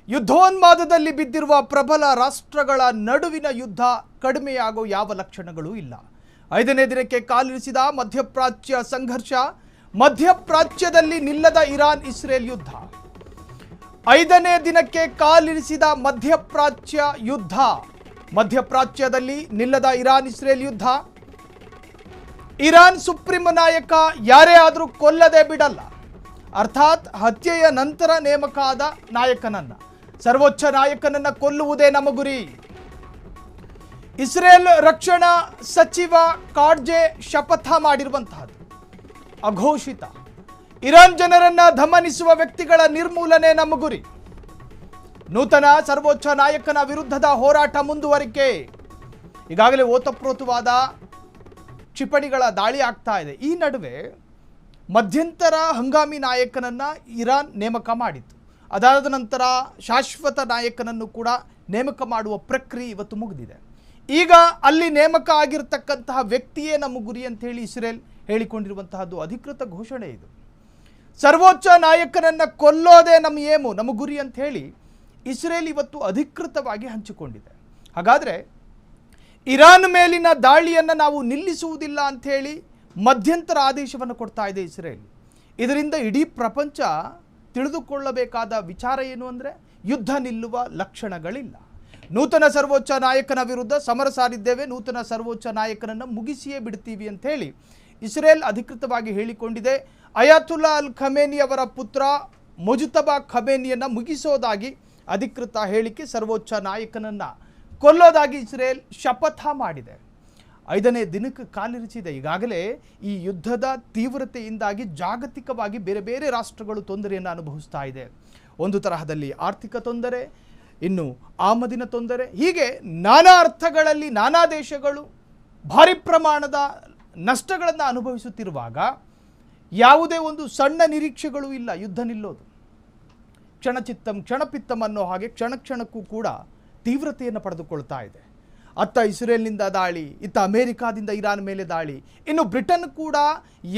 ಯುದ್ಧೋನ್ಮಾದದಲ್ಲಿ ಬಿದ್ದಿರುವ ಪ್ರಬಲ ರಾಷ್ಟ್ರಗಳ ನಡುವಿನ ಯುದ್ಧ ಕಡಿಮೆಯಾಗೋ ಯಾವ ಲಕ್ಷಣಗಳೂ ಇಲ್ಲ. 5ನೇ ದಿನಕ್ಕೆ ಕಾಲಿರಿಸಿದ ಮಧ್ಯಪ್ರಾಚ್ಯ ಸಂಘರ್ಷ. ಮಧ್ಯಪ್ರಾಚ್ಯದಲ್ಲಿ ನಿಲ್ಲದ ಇರಾನ್ ಇಸ್ರೇಲ್ ಯುದ್ಧ. 5ನೇ ದಿನಕ್ಕೆ ಕಾಲಿರಿಸಿದ ಮಧ್ಯಪ್ರಾಚ್ಯ ಯುದ್ಧ. ಮಧ್ಯಪ್ರಾಚ್ಯದಲ್ಲಿ ನಿಲ್ಲದ ಇರಾನ್ ಇಸ್ರೇಲ್ ಯುದ್ಧ. ಇರಾನ್ ಸುಪ್ರೀಂ ನಾಯಕ ಯಾರೇ ಆದರೂ ಕೊಲ್ಲದೆ ಬಿಡಲ್ಲ. ಅರ್ಥಾತ್ ಹತ್ಯೆಯ ನಂತರ ನೇಮಕ ಆದ ನಾಯಕನನ್ನ, ಸರ್ವೋಚ್ಚ ನಾಯಕನನ್ನ ಕೊಲ್ಲುವುದೇ ನಮ್ಮ ಗುರಿ. ಇಸ್ರೇಲ್ ರಕ್ಷಣಾ ಸಚಿವ ಕಾಡ್ಜೆ ಶಪಥ ಮಾಡಿರುವಂತಹದ್ದು ಅಘೋಷಿತ. ಇರಾನ್ ಜನರನ್ನ ದಮನಿಸುವ ವ್ಯಕ್ತಿಗಳ ನಿರ್ಮೂಲನೆ ನಮ್ಮ ಗುರಿ. ನೂತನ ಸರ್ವೋಚ್ಚ ನಾಯಕನ ವಿರುದ್ಧದ ಹೋರಾಟ ಮುಂದುವರಿಕೆ. ಈಗಾಗಲೇ ಓತಪ್ರೋತವಾದ ಕ್ಷಿಪಣಿಗಳ ದಾಳಿ ಆಗ್ತಾ ಇದೆ. ಈ ನಡುವೆ ಮಧ್ಯಂತರ ಹಂಗಾಮಿ ನಾಯಕನನ್ನ ಇರಾನ್ ನೇಮಕ ಮಾಡಿತ್ತು. ಅದಾದ ನಂತರ ಶಾಶ್ವತ ನಾಯಕನನ್ನು ಕೂಡ ನೇಮಕ ಮಾಡುವ ಪ್ರಕ್ರಿಯೆ ಇವತ್ತು ಮುಗಿದಿದೆ. ಈಗ ಅಲ್ಲಿ ನೇಮಕ ಆಗಿರತಕ್ಕಂತಹ ವ್ಯಕ್ತಿಯೇ ನಮ್ಮ ಗುರಿ ಅಂತ ಹೇಳಿ ಇಸ್ರೇಲ್ ಹೇಳಿಕೊಂಡಿರುವಂತಹದ್ದು ಅಧಿಕೃತ ಘೋಷಣೆ. ಇದು ಸರ್ವೋಚ್ಚ ನಾಯಕನನ್ನ ಕೊಲ್ಲೋದೇ ನಮ್ಮ ಏಮು, ನಮ್ಮ ಗುರಿ ಅಂತ ಹೇಳಿ ಇಸ್ರೇಲ್ ಇವತ್ತು ಅಧಿಕೃತವಾಗಿ ಹಂಚಿಕೊಂಡಿದೆ. ಹಾಗಾದರೆ ಇರಾನ್ ಮೇಲಿನ ದಾಳಿಯನ್ನು ನಾವು ನಿಲ್ಲಿಸುವುದಿಲ್ಲ ಅಂಥೇಳಿ ಮಧ್ಯಂತರ ಆದೇಶವನ್ನು ಕೊಡ್ತಾ ಇದೆ ಇಸ್ರೇಲ್. ಇದರಿಂದ ಇಡೀ ಪ್ರಪಂಚ ತಿಳಿದುಕೊಳ್ಳಬೇಕಾದ ವಿಚಾರ ಏನು ಅಂದರೆ, ಯುದ್ಧ ನಿಲ್ಲುವ ಲಕ್ಷಣಗಳಿಲ್ಲ. ನೂತನ ಸರ್ವೋಚ್ಚ ನಾಯಕನ ವಿರುದ್ಧ ಸಮರ ಸಾರಿದ್ದೇವೆ, ನೂತನ ಸರ್ವೋಚ್ಚ ನಾಯಕನನ್ನು ಮುಗಿಸಿಯೇ ಬಿಡ್ತೀವಿ ಅಂಥೇಳಿ ಇಸ್ರೇಲ್ ಅಧಿಕೃತವಾಗಿ ಹೇಳಿಕೊಂಡಿದೆ. ಅಯಾತುಲ್ಲಾ ಅಲ್ ಖಮೇನಿ ಅವರ ಪುತ್ರ ಮುಜ್ತಬಾ ಖಮೇನಿಯನ್ನು ಮುಗಿಸೋದಾಗಿ ಅಧಿಕೃತ ಹೇಳಿಕೆ. ಸರ್ವೋಚ್ಚ ನಾಯಕನನ್ನು ಕೊಲ್ಲೋದಾಗಿ ಇಸ್ರೇಲ್ ಶಪಥ ಮಾಡಿದೆ. 5ನೇ ದಿನಕ್ಕೆ ಕಾಲಿರಿಸಿದೆ. ಈಗಾಗಲೇ ಈ ಯುದ್ಧದ ತೀವ್ರತೆಯಿಂದಾಗಿ ಜಾಗತಿಕವಾಗಿ ಬೇರೆ ಬೇರೆ ರಾಷ್ಟ್ರಗಳು ತೊಂದರೆಯನ್ನು ಅನುಭವಿಸ್ತಾ ಇದೆ. ಒಂದು ತರಹದಲ್ಲಿ ಆರ್ಥಿಕ ತೊಂದರೆ, ಇನ್ನು ಆಮದಿನ ತೊಂದರೆ, ಹೀಗೆ ನಾನಾ ಅರ್ಥಗಳಲ್ಲಿ ನಾನಾ ದೇಶಗಳು ಭಾರಿ ಪ್ರಮಾಣದ ನಷ್ಟಗಳನ್ನು ಅನುಭವಿಸುತ್ತಿರುವಾಗ ಯಾವುದೇ ಒಂದು ಸಣ್ಣ ನಿರೀಕ್ಷೆಗಳು ಇಲ್ಲ ಯುದ್ಧ ನಿಲ್ಲೋದು. ಕ್ಷಣಚಿತ್ತಂ ಕ್ಷಣಪಿತ್ತಂ ಅನ್ನೋ ಹಾಗೆ ಕ್ಷಣ ಕ್ಷಣಕ್ಕೂ ಕೂಡ ತೀವ್ರತೆಯನ್ನು ಪಡೆದುಕೊಳ್ತಾ ಇದೆ. ಅತ್ತ ಇಸ್ರೇಲ್ನಿಂದ ದಾಳಿ, ಇತ್ತ ಅಮೆರಿಕಾದಿಂದ ಇರಾನ್ ಮೇಲೆ ದಾಳಿ, ಇನ್ನು ಬ್ರಿಟನ್ ಕೂಡ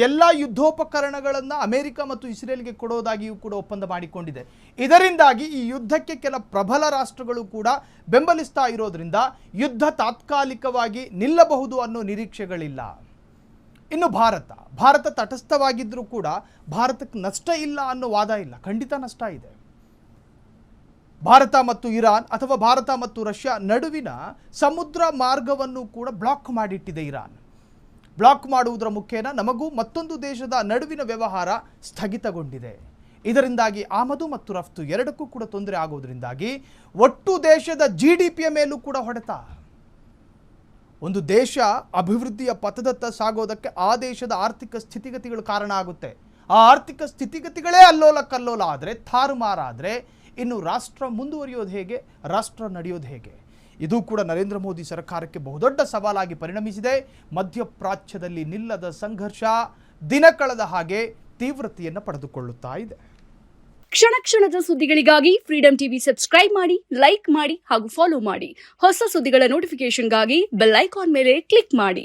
ಎಲ್ಲ ಯುದ್ಧೋಪಕರಣಗಳನ್ನು ಅಮೆರಿಕ ಮತ್ತು ಇಸ್ರೇಲ್ಗೆ ಕೊಡೋದಾಗಿಯೂ ಕೂಡ ಒಪ್ಪಂದ ಮಾಡಿಕೊಂಡಿದೆ. ಇದರಿಂದಾಗಿ ಈ ಯುದ್ಧಕ್ಕೆ ಕೆಲ ಪ್ರಬಲ ರಾಷ್ಟ್ರಗಳು ಕೂಡ ಬೆಂಬಲಿಸ್ತಾ ಇರೋದ್ರಿಂದ ಯುದ್ಧ ತಾತ್ಕಾಲಿಕವಾಗಿ ನಿಲ್ಲಬಹುದು ಅನ್ನೋ ನಿರೀಕ್ಷೆಗಳಿಲ್ಲ. ಇನ್ನು ಭಾರತ ತಟಸ್ಥವಾಗಿದ್ದರೂ ಕೂಡ ಭಾರತಕ್ಕೆ ನಷ್ಟ ಇಲ್ಲ ಅನ್ನೋ ವಾದ ಇಲ್ಲ. ಖಂಡಿತ ನಷ್ಟ ಇದೆ. ಭಾರತ ಮತ್ತು ಇರಾನ್ ಅಥವಾ ಭಾರತ ಮತ್ತು ರಷ್ಯಾ ನಡುವಿನ ಸಮುದ್ರ ಮಾರ್ಗವನ್ನು ಕೂಡ ಬ್ಲಾಕ್ ಮಾಡಿಟ್ಟಿದೆ ಇರಾನ್. ಬ್ಲಾಕ್ ಮಾಡುವುದರ ಮುಖೇನ ನಮಗೂ ಮತ್ತೊಂದು ದೇಶದ ನಡುವಿನ ವ್ಯವಹಾರ ಸ್ಥಗಿತಗೊಂಡಿದೆ. ಇದರಿಂದಾಗಿ ಆಮದು ಮತ್ತು ರಫ್ತು ಎರಡಕ್ಕೂ ಕೂಡ ತೊಂದರೆ ಆಗೋದ್ರಿಂದಾಗಿ ಒಟ್ಟು ದೇಶದ GDPಯ ಮೇಲೂ ಕೂಡ ಹೊಡೆತ. ಒಂದು ದೇಶ ಅಭಿವೃದ್ಧಿಯ ಪಥದತ್ತ ಸಾಗೋದಕ್ಕೆ ಆ ದೇಶದ ಆರ್ಥಿಕ ಸ್ಥಿತಿಗತಿಗಳು ಕಾರಣ ಆಗುತ್ತೆ. ಆ ಆರ್ಥಿಕ ಸ್ಥಿತಿಗತಿಗಳೇ ಅಲ್ಲೋಲ ಕಲ್ಲೋಲ ಆದರೆ, ತಾರುಮಾರಾದರೆ ಇನ್ನು ರಾಷ್ಟ್ರ ಮುಂದುವರಿಯೋದು ಹೇಗೆ, ರಾಷ್ಟ್ರ ನಡೆಯೋದು ಹೇಗೆ? ಇದು ಕೂಡ ನರೇಂದ್ರ ಮೋದಿ ಸರ್ಕಾರಕ್ಕೆ ಬಹುದೊಡ್ಡ ಸವಾಲಾಗಿ ಪರಿಣಮಿಸಿದೆ. ಮಧ್ಯಪ್ರಾಚ್ಯದಲ್ಲಿ ನಿಲ್ಲದ ಸಂಘರ್ಷ ದಿನ ಕಳೆದ ಹಾಗೆ ತೀವ್ರತೆಯನ್ನು ಪಡೆದುಕೊಳ್ಳುತ್ತಾ ಇದೆ. ಕ್ಷಣ ಕ್ಷಣದ ಸುದ್ದಿಗಳಿಗಾಗಿ ಫ್ರೀಡಂ ಟಿವಿ ಸಬ್ಸ್ಕ್ರೈಬ್ ಮಾಡಿ, ಲೈಕ್ ಮಾಡಿ ಹಾಗೂ ಫಾಲೋ ಮಾಡಿ. ಹೊಸ ಸುದ್ದಿಗಳ ನೋಟಿಫಿಕೇಶನ್ಗಾಗಿ ಬೆಲ್ ಐಕಾನ್ ಮೇಲೆ ಕ್ಲಿಕ್ ಮಾಡಿ.